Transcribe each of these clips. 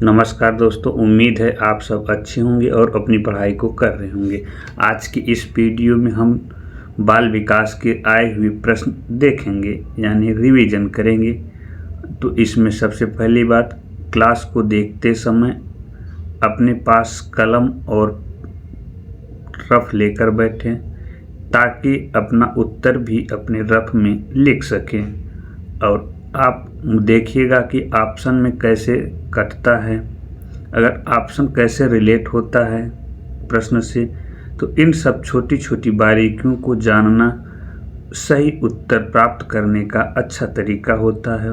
नमस्कार दोस्तों, उम्मीद है आप सब अच्छे होंगे और अपनी पढ़ाई को कर रहे होंगे। आज की इस वीडियो में हम बाल विकास के आए हुए प्रश्न देखेंगे यानी रिवीजन करेंगे। तो इसमें सबसे पहली बात, क्लास को देखते समय अपने पास कलम और रफ लेकर बैठें ताकि अपना उत्तर भी अपने रफ में लिख सकें। और आप देखिएगा कि ऑप्शन में कैसे कटता है, अगर ऑप्शन कैसे रिलेट होता है प्रश्न से, तो इन सब छोटी छोटी बारीकियों को जानना सही उत्तर प्राप्त करने का अच्छा तरीका होता है।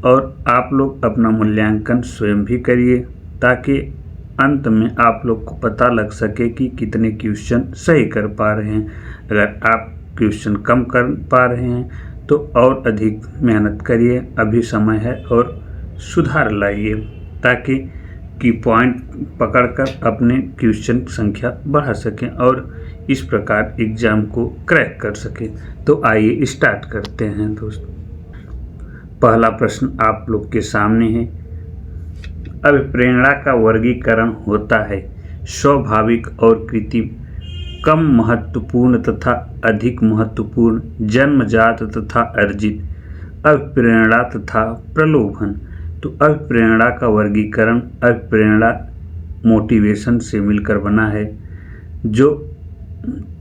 और आप लोग अपना मूल्यांकन स्वयं भी करिए ताकि अंत में आप लोग को पता लग सके कि कितने क्वेश्चन सही कर पा रहे हैं। अगर आप क्वेश्चन कम कर पा रहे हैं तो और अधिक मेहनत करिए, अभी समय है, और सुधार लाइए ताकि की पॉइंट पकड़कर अपने क्वेश्चन संख्या बढ़ा सकें और इस प्रकार एग्ज़ाम को क्रैक कर सकें। तो आइए स्टार्ट करते हैं दोस्तों। पहला प्रश्न आप लोग के सामने है। अभिप्रेरणा का वर्गीकरण होता है स्वाभाविक और कृत्रिम, कम महत्वपूर्ण तथा अधिक महत्वपूर्ण, जन्मजात तथा अर्जित, अभिप्रेरणा तथा प्रलोभन। तो अभिप्रेरणा का वर्गीकरण अभिप्रेरणा मोटिवेशन से मिलकर बना है, जो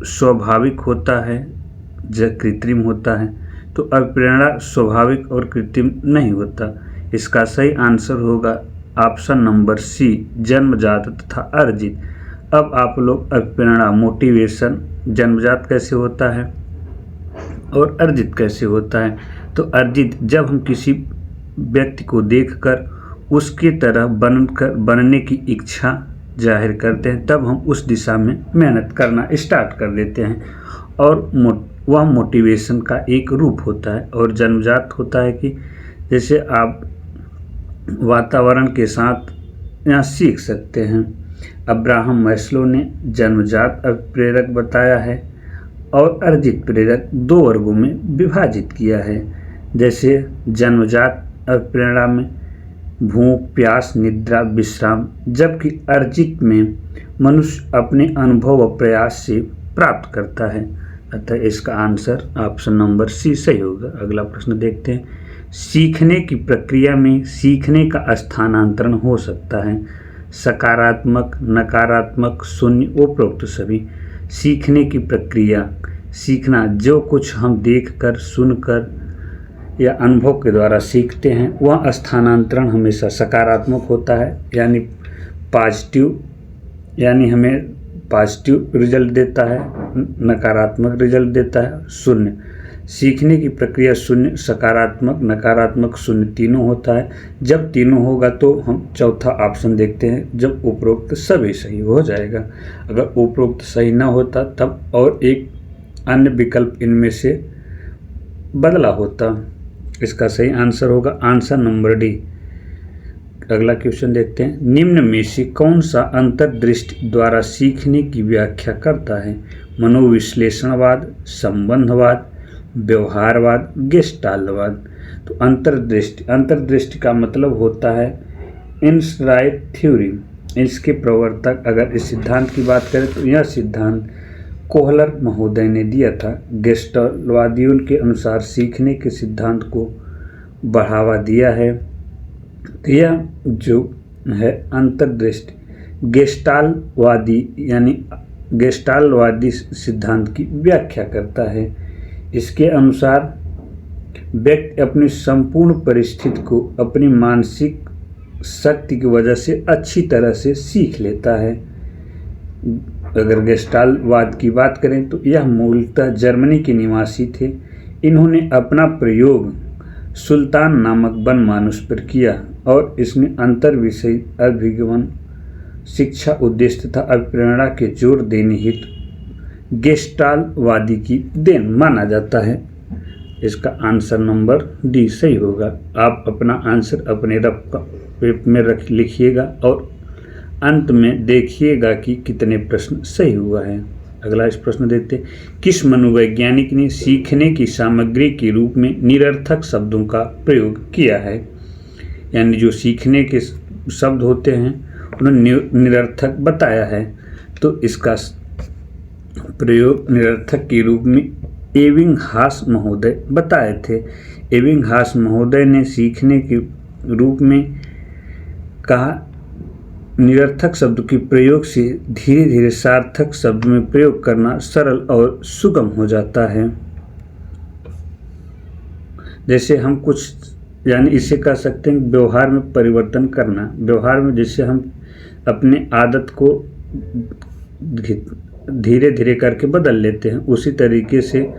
स्वाभाविक होता है, जो कृत्रिम होता है। तो अभिप्रेरणा स्वाभाविक और कृत्रिम नहीं होता। इसका सही आंसर होगा ऑप्शन नंबर सी, जन्मजात तथा अर्जित। अब आप लोग अभिप्रेरणा मोटिवेशन जन्मजात कैसे होता है और अर्जित कैसे होता है। तो अर्जित जब हम किसी व्यक्ति को देखकर उसकी तरह बनने की इच्छा जाहिर करते हैं, तब हम उस दिशा में मेहनत करना स्टार्ट कर देते हैं और वह मोटिवेशन का एक रूप होता है। और जन्मजात होता है कि जैसे आप वातावरण के साथ यहाँ सीख सकते हैं। अब्राहम मैस्लो ने जन्मजात प्रेरक बताया है और अर्जित प्रेरक दो वर्गों में विभाजित किया है। जैसे जन्मजात प्रेरणा में भूख, प्यास, निद्रा, विश्राम, जबकि अर्जित में मनुष्य अपने अनुभव व प्रयास से प्राप्त करता है। अतः इसका आंसर ऑप्शन नंबर सी सही होगा। अगला प्रश्न देखते हैं। सीखने की प्रक्रिया में सीखने का स्थानांतरण हो सकता है सकारात्मक, नकारात्मक, शून्य, उपरोक्त सभी। सीखने की प्रक्रिया, सीखना जो कुछ हम देखकर, सुनकर या अनुभव के द्वारा सीखते हैं, वह स्थानांतरण हमेशा सकारात्मक होता है, यानी पॉजिटिव, यानी हमें पॉजिटिव रिजल्ट देता है, नकारात्मक रिजल्ट देता है, शून्य। सीखने की प्रक्रिया शून्य, सकारात्मक, नकारात्मक, शून्य तीनों होता है। जब तीनों होगा तो हम चौथा ऑप्शन देखते हैं, जब उपरोक्त सभी सही हो जाएगा। अगर उपरोक्त सही न होता तब और एक अन्य विकल्प इनमें से बदला होता। इसका सही आंसर होगा आंसर नंबर डी। अगला क्वेश्चन देखते हैं। निम्न में से कौन सा अंतर्दृष्टि द्वारा सीखने की व्याख्या करता है? मनोविश्लेषणवाद, संबंधवाद, व्यवहारवाद, गेस्टाल्टवाद। तो अंतर्दृष्टि का मतलब होता है इनसाइट थ्योरी। इसके प्रवर्तक, अगर इस सिद्धांत की बात करें तो यह सिद्धांत कोहलर महोदय ने दिया था। गेस्टाल्टवादियों के अनुसार सीखने के सिद्धांत को बढ़ावा दिया है। यह जो है अंतर्दृष्टि गेस्टाल्टवादी सिद्धांत की व्याख्या करता है। इसके अनुसार व्यक्ति अपनी संपूर्ण परिस्थिति को अपनी मानसिक शक्ति की वजह से अच्छी तरह से सीख लेता है। अगर गेस्टाल्टवाद की बात करें तो यह मूलतः जर्मनी के निवासी थे। इन्होंने अपना प्रयोग सुल्तान नामक वन मानुष पर किया और इसमें अंतर विषय अभिगमन, शिक्षा, उद्देश्य तथा अभिप्रेरणा के जोर देने हेतु गेस्टाल्टवादी की देन माना जाता है। इसका आंसर नंबर डी सही होगा। आप अपना आंसर अपने रफ में लिखिएगा और अंत में देखिएगा कि कितने प्रश्न सही हुआ है। अगला इस प्रश्न देखते हैं। किस मनोवैज्ञानिक ने सीखने की सामग्री के रूप में निरर्थक शब्दों का प्रयोग किया है? यानी जो सीखने के शब्द होते हैं उन्हें निरर्थक बताया है। तो इसका प्रयोग निरर्थक के रूप में एबिंगहास महोदय बताए थे। एबिंगहास महोदय ने सीखने के रूप में कहा, निरर्थक शब्द के प्रयोग से धीरे धीरे सार्थक शब्द में प्रयोग करना सरल और सुगम हो जाता है। जैसे हम कुछ यानी इसे कह सकते हैं व्यवहार में परिवर्तन करना। व्यवहार में जैसे हम अपने आदत को धीरे धीरे करके बदल लेते हैं, उसी तरीके से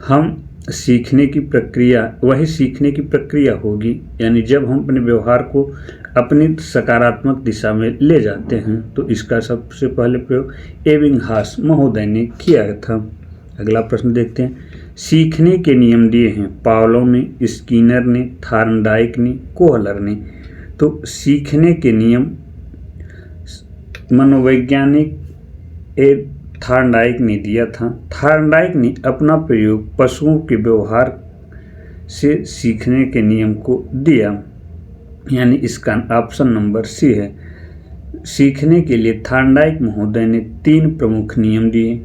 हम सीखने की प्रक्रिया, वही सीखने की प्रक्रिया होगी। यानी जब हम अपने व्यवहार को अपनी सकारात्मक दिशा में ले जाते हैं। तो इसका सबसे पहले प्रयोग एबिंगहास महोदय ने किया था। अगला प्रश्न देखते हैं। सीखने के नियम दिए हैं पावलोव ने, स्किनर ने, थॉर्नडाइक ने, कोहलर ने। तो सीखने के नियम मनोवैज्ञानिक थॉर्नडाइक ने दिया था। थॉर्नडाइक ने अपना प्रयोग पशुओं के व्यवहार से सीखने के नियम को दिया, यानी इसका ऑप्शन नंबर सी है। सीखने के लिए थॉर्नडाइक महोदय ने 3 प्रमुख नियम दिए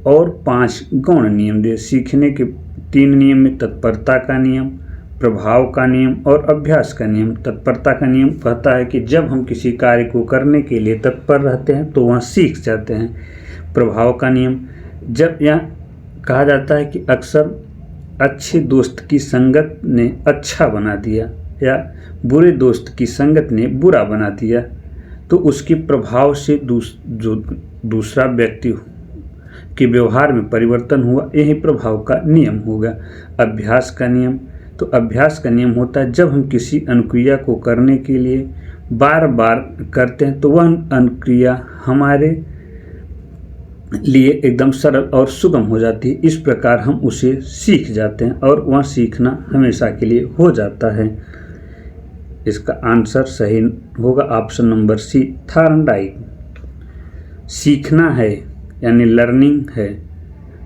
और 5 गौण नियम दिए। सीखने के 3 नियम में तत्परता का नियम, प्रभाव का नियम और अभ्यास का नियम। तत्परता का नियम कहता है कि जब हम किसी कार्य को करने के लिए तत्पर रहते हैं तो वहाँ सीख जाते हैं। प्रभाव का नियम, जब यह कहा जाता है कि अक्सर अच्छे दोस्त की संगत ने अच्छा बना दिया या बुरे दोस्त की संगत ने बुरा बना दिया, तो उसके प्रभाव से जो दूसरा व्यक्ति के व्यवहार में परिवर्तन हुआ, यही प्रभाव का नियम होगा। अभ्यास का नियम, तो अभ्यास का नियम होता है जब हम किसी अनुक्रिया को करने के लिए बार बार करते हैं तो वह अनुक्रिया हमारे लिए एकदम सरल और सुगम हो जाती है। इस प्रकार हम उसे सीख जाते हैं और वह सीखना हमेशा के लिए हो जाता है। इसका आंसर सही होगा ऑप्शन नंबर सी, थॉर्नडाइक। सीखना है यानी लर्निंग है,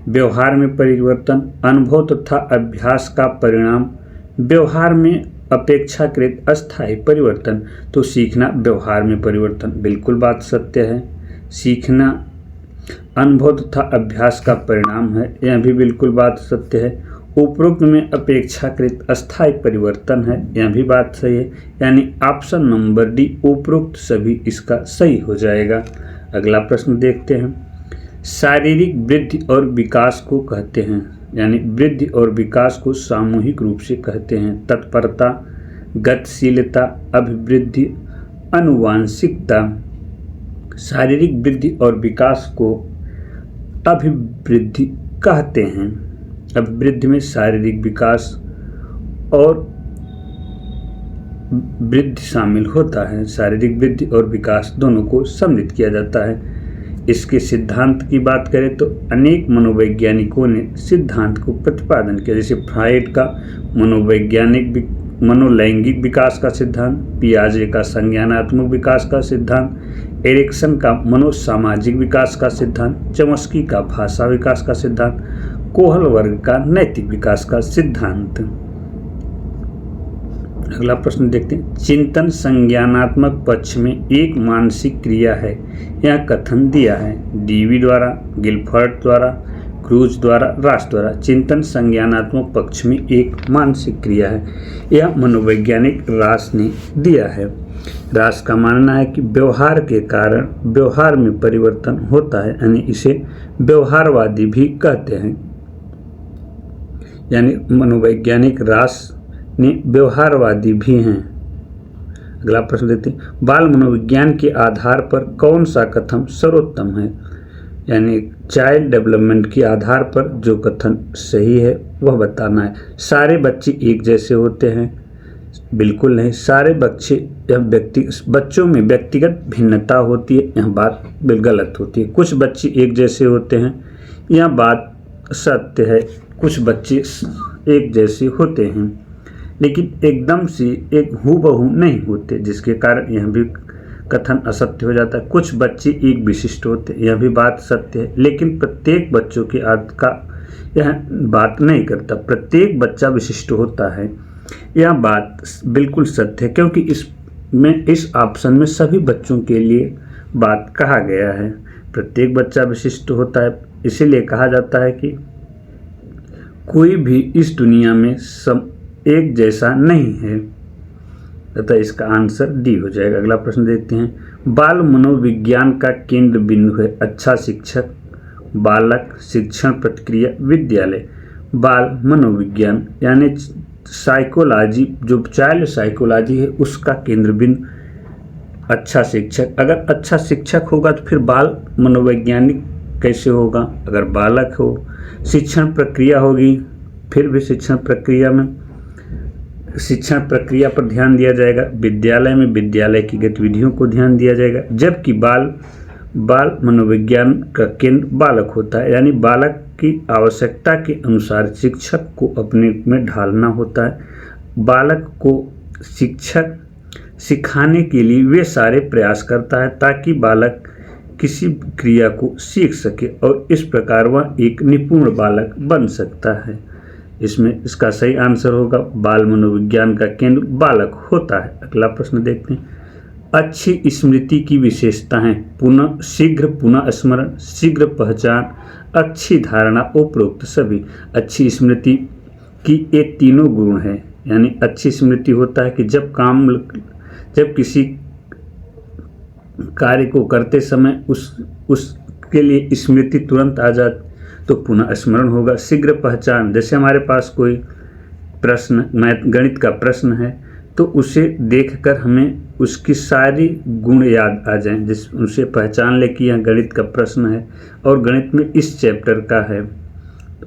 व्यवहार में परिवर्तन, अनुभव तथा अभ्यास का परिणाम, व्यवहार में अपेक्षाकृत अस्थायी परिवर्तन। तो सीखना व्यवहार में परिवर्तन, बिल्कुल बात सत्य है। सीखना अनुभव तथा अभ्यास का परिणाम है, यह भी बिल्कुल बात सत्य है। उपरोक्त में अपेक्षाकृत अस्थायी परिवर्तन है, यह भी बात सही है। यानी ऑप्शन नंबर डी उपरोक्त सभी इसका सही हो जाएगा। अगला प्रश्न देखते हैं। शारीरिक वृद्धि और विकास को कहते हैं, यानी वृद्धि और विकास को सामूहिक रूप से कहते हैं तत्परता, गतिशीलता, अभिवृद्धि, आनुवांशिकता। शारीरिक वृद्धि और विकास को अभिवृद्धि कहते हैं। अभिवृद्धि में शारीरिक विकास और वृद्धि शामिल होता है। शारीरिक वृद्धि और विकास दोनों को सम्मिलित किया जाता है। इसके सिद्धांत की बात करें तो अनेक मनोवैज्ञानिकों ने सिद्धांत को प्रतिपादन किया, जैसे फ्राइड का मनोलैंगिक विकास का सिद्धांत, पियाजे का संज्ञानात्मक विकास का सिद्धांत, एरिक्सन का मनोसामाजिक विकास का सिद्धांत, चॉम्स्की का भाषा विकास का सिद्धांत, कोहलवर्ग का नैतिक विकास का सिद्धांत। अगला प्रश्न देखते हैं। चिंतन संज्ञानात्मक पक्ष में एक मानसिक क्रिया है, यह कथन दिया है डीवी द्वारा, गिलफर्ड द्वारा, क्रूज द्वारा, रास द्वारा। चिंतन संज्ञानात्मक पक्ष में एक मानसिक क्रिया है, यह मनोवैज्ञानिक रास ने दिया है। रास का मानना है कि व्यवहार के कारण व्यवहार में परिवर्तन होता है, यानी इसे व्यवहारवादी भी कहते हैं। यानी मनोवैज्ञानिक रास ने व्यवहारवादी भी हैं। अगला प्रश्न देते हैं। बाल मनोविज्ञान के आधार पर कौन सा कथन सर्वोत्तम है, यानी चाइल्ड डेवलपमेंट के आधार पर जो कथन सही है वह बताना है। सारे बच्चे एक जैसे होते हैं, बिल्कुल नहीं। सारे बच्चों में व्यक्तिगत भिन्नता होती है, यह बात बिल्कुल गलत होती है। कुछ बच्चे एक जैसे होते हैं, यह बात सत्य है। कुछ बच्चे एक जैसे होते हैं लेकिन एकदम से एक हूबहू नहीं होते, जिसके कारण यह भी कथन असत्य हो जाता है। कुछ बच्चे एक विशिष्ट होते, यह भी बात सत्य है, लेकिन प्रत्येक बच्चों की आदत का यह बात नहीं करता। प्रत्येक बच्चा विशिष्ट होता है, यह बात बिल्कुल सत्य है, क्योंकि इस में इस ऑप्शन में सभी बच्चों के लिए बात कहा गया है। प्रत्येक बच्चा विशिष्ट होता है, इसीलिए कहा जाता है कि कोई भी इस दुनिया में एक जैसा नहीं है, तथा इसका आंसर डी हो जाएगा। अगला प्रश्न देखते हैं। बाल मनोविज्ञान का केंद्र बिंदु है अच्छा शिक्षक, बालक, शिक्षण प्रक्रिया, विद्यालय। बाल मनोविज्ञान यानी साइकोलॉजी, जो चाइल्ड साइकोलॉजी है, उसका केंद्र बिंदु अच्छा शिक्षक। अगर अच्छा शिक्षक होगा तो फिर बाल मनोवैज्ञानिक कैसे होगा? अगर बालक हो, शिक्षण प्रक्रिया होगी, फिर भी शिक्षण प्रक्रिया पर ध्यान दिया जाएगा। विद्यालय में विद्यालय की गतिविधियों को ध्यान दिया जाएगा। जबकि बाल मनोविज्ञान का केंद्र बालक होता है, यानी बालक की आवश्यकता के अनुसार शिक्षक को अपने में ढालना होता है। बालक को शिक्षक सिखाने के लिए वे सारे प्रयास करता है ताकि बालक किसी क्रिया को सीख सके और इस प्रकार वह एक निपुण बालक बन सकता है। इसमें इसका सही आंसर होगा बाल मनोविज्ञान का केंद्र बालक होता है। अगला प्रश्न देखते हैं। अच्छी स्मृति की विशेषताएं शीघ्र पुनः स्मरण, शीघ्र पहचान, अच्छी धारणा, उपरोक्त सभी। अच्छी स्मृति की ये तीनों गुण हैं, यानी अच्छी स्मृति होता है कि जब किसी कार्य को करते समय उसके लिए स्मृति तुरंत आ जाए तो पुनः स्मरण होगा। शीघ्र पहचान, जैसे हमारे पास कोई प्रश्न, गणित का प्रश्न है, तो उसे देखकर हमें उसकी सारी गुण याद आ जाएं, उसे पहचान ले कि यह गणित का प्रश्न है और गणित में इस चैप्टर का है,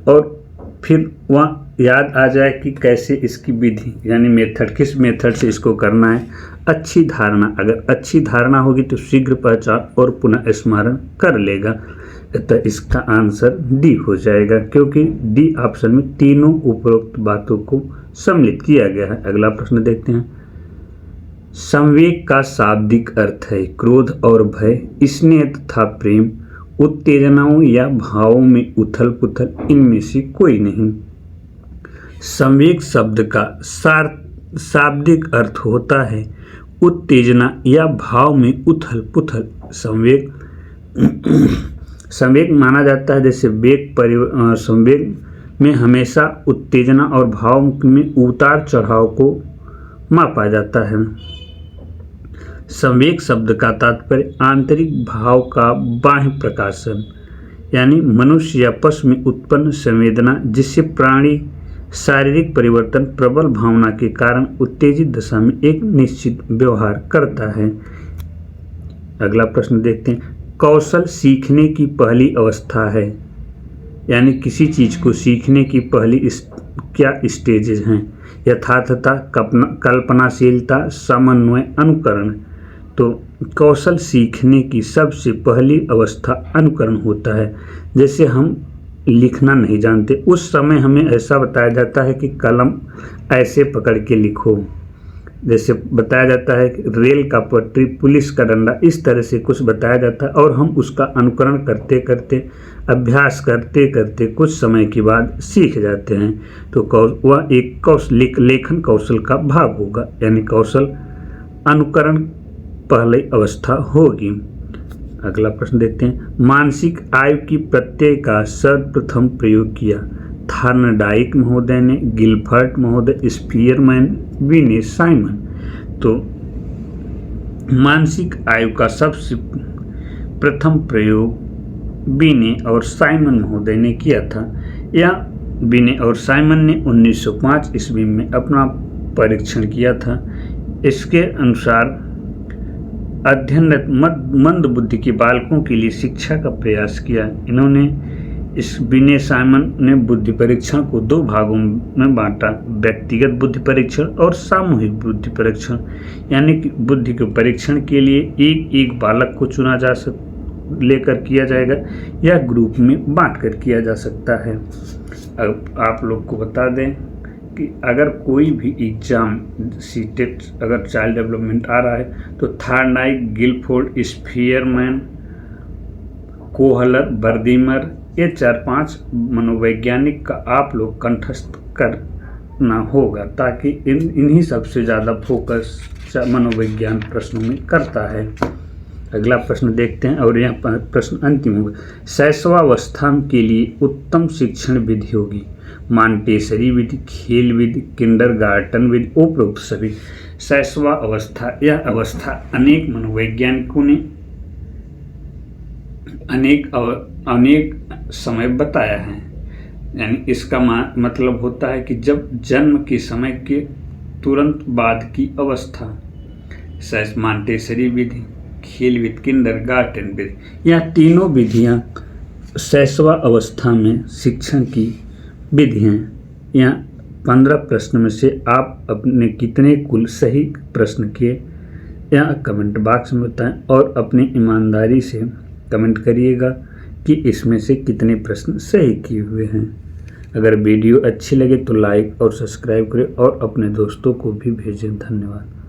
और फिर वह याद आ जाए कि कैसे इसकी विधि यानी मेथड, किस मेथड से इसको करना है। अच्छी धारणा, अगर अच्छी धारणा होगी तो शीघ्र पहचान और पुनः स्मरण कर लेगा। तो इसका आंसर डी हो जाएगा, क्योंकि डी ऑप्शन में तीनों उपरोक्त बातों को सम्मिलित किया गया है। अगला प्रश्न देखते हैं। संवेग का शाब्दिक अर्थ है क्रोध और भय, स्नेह तथा प्रेम, उत्तेजनाओं या भावों में उथल पुथल, इनमें से कोई नहीं। संवेग शब्द का शाब्दिक अर्थ होता है उत्तेजना या भाव में उथल पुथल। संवेग माना जाता है जैसे संवेग में हमेशा उत्तेजना और भाव में उतार चढ़ाव को मापा जाता है। संवेग शब्द का तात्पर्य आंतरिक भाव का बाह्य प्रकाशन, यानी मनुष्य या पशु में उत्पन्न संवेदना जिससे प्राणी शारीरिक परिवर्तन प्रबल भावना के कारण उत्तेजित दशा में एक निश्चित व्यवहार करता है। अगला प्रश्न देखते हैं। कौशल सीखने की पहली अवस्था है, यानी किसी चीज को सीखने की पहली क्या स्टेजेस हैं? यथार्थता, कल्पनाशीलता, समन्वय, अनुकरण। तो कौशल सीखने की सबसे पहली अवस्था अनुकरण होता है। जैसे हम लिखना नहीं जानते, उस समय हमें ऐसा बताया जाता है कि कलम ऐसे पकड़ के लिखो, जैसे बताया जाता है कि रेल का पटरी, पुलिस का डंडा, इस तरह से कुछ बताया जाता है और हम उसका अनुकरण करते करते, अभ्यास करते करते कुछ समय के बाद सीख जाते हैं। तो वह एक लेखन कौशल का भाग होगा, यानी कौशल अनुकरण पहली अवस्था होगी। अगला प्रश्न देखते हैं। मानसिक आयु की प्रत्यय का सर्वप्रथम प्रयोग किया थॉर्नडाइक महोदय ने, गिलफर्ट महोदय, स्पीयरमैन, विने साइमन। तो मानसिक आयु का सबसे प्रथम प्रयोग विने और साइमन महोदय ने किया था। या विने और साइमन ने 1905 ईस्वी में अपना परीक्षण किया था। इसके अनुसार अध्ययनरत मंद बुद्धि के बालकों के लिए शिक्षा का प्रयास किया। इन्होंने इस विने साइमन ने बुद्धि परीक्षण को दो भागों में बांटा, व्यक्तिगत बुद्धि परीक्षण और सामूहिक बुद्धि परीक्षण। यानी कि बुद्धि के परीक्षण के लिए एक एक बालक को चुना जा लेकर किया जाएगा या ग्रुप में बांटकर किया जा सकता है। अब आप लोग को बता दें कि अगर कोई भी एग्जाम सीटेट अगर चाइल्ड डेवलपमेंट आ रहा है तो थॉर्नडाइक, गिलफोर्ड, स्पीयरमैन, कोहलर, बर्दीमर, ये 4-5 मनोवैज्ञानिक का आप लोग कंठस्थ कर करना होगा, ताकि इन्हीं सबसे ज़्यादा फोकस मनोविज्ञान प्रश्नों में करता है। अगला प्रश्न देखते हैं और यह प्रश्न अंतिम होगा। शैशवावस्था के लिए उत्तम शिक्षण विधि होगी मॉन्टेसरी विधि, खेल विधि, किंडरगार्टन विधि, उपरोक्त सभी। शैशवावस्था यह अवस्था अनेक मनोवैज्ञानिकों ने अनेक समय बताया है। यानी इसका मतलब होता है कि जब जन्म के समय के तुरंत बाद की अवस्था। मॉन्टेसरी विधि, खेल विधि, किंडरगार्टन विधि, यह तीनों विधियां शैशवा अवस्था में शिक्षण की विधि हैं। यहाँ 15 प्रश्न में से आप अपने कितने कुल सही प्रश्न किए यहाँ कमेंट बॉक्स में बताएं और अपनी ईमानदारी से कमेंट करिएगा कि इसमें से कितने प्रश्न सही किए हुए हैं। अगर वीडियो अच्छी लगे तो लाइक और सब्सक्राइब करें और अपने दोस्तों को भी भेजें। धन्यवाद।